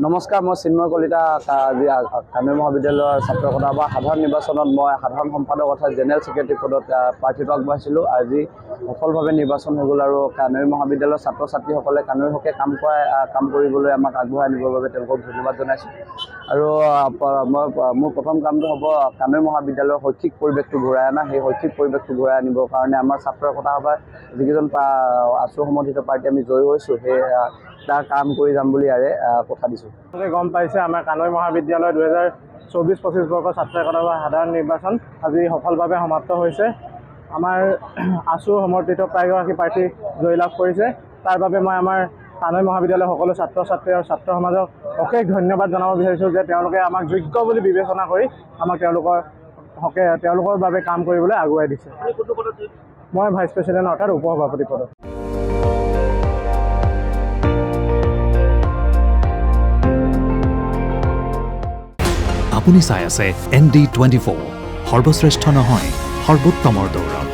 নমস্কাৰ, মই চিন্ময় কলিতা। কানৈ মহাবিদ্যালয়ৰ ছাত্ৰ সভা সাধাৰণ নিৰ্বাচনত মই সাধাৰণ সম্পাদক অৰ্থাৎ জেনেৰেল ছেক্ৰেটাৰী পদত প্ৰাৰ্থিত্ব আগবঢ়াইছিলোঁ। আজি সফলভাৱে নিৰ্বাচন হৈ গ'ল আৰু কানৈ মহাবিদ্যালয়ৰ ছাত্ৰ ছাত্ৰীসকলে কানৈৰ হকে কাম কৰিবলৈ আমাক আগবঢ়াই নিবৰ বাবে তেওঁলোকক ধন্যবাদ জনাইছোঁ। আৰু মোৰ প্ৰথম কামটো হ'ব কানৈ মহাবিদ্যালয়ৰ শৈক্ষিক পৰিৱেশটো ঘূৰাই অনা। সেই শৈক্ষিক পৰিৱেশটো ঘূৰাই আনিবৰ কাৰণে আমাৰ ছাত্ৰ সভাৰ যিকেইজন আছু সমৰ্থিত পাৰ্টি আমি জয়ী হৈছোঁ, সেই তাৰ কাম কৰি যাম বুলি ইয়াৰে কথা দিছোঁ। গম পাইছে, আমাৰ কানৈ মহাবিদ্যালয় 2024-25 বৰ্ষৰ ছাত্ৰ সভা সাধাৰণ নিৰ্বাচন আজি সফলভাৱে সমাপ্ত হৈছে। আমাৰ আছু সমৰ্থিত প্ৰায়গৰাকী প্ৰাৰ্থী জয়লাভ কৰিছে। তাৰ বাবে মই আমাৰ কানৈ মহাবিদ্যালয়ৰ সকলো ছাত্ৰ ছাত্ৰী আৰু ছাত্ৰ সমাজক অশেষ ধন্যবাদ জনাব বিচাৰিছোঁ যে তেওঁলোকে আমাক যোগ্য বুলি বিবেচনা কৰি আমাক তেওঁলোকৰ বাবে কাম কৰিবলৈ আগুৱাই দিছে। মই ভাইচ প্ৰেছিডেণ্ট অৰ্থাৎ উপসভাপতি পদত। আপুনি চাই আছে ND24, সৰ্বশ্ৰেষ্ঠ নহয় সৰ্বোত্তমৰ দৌৰত।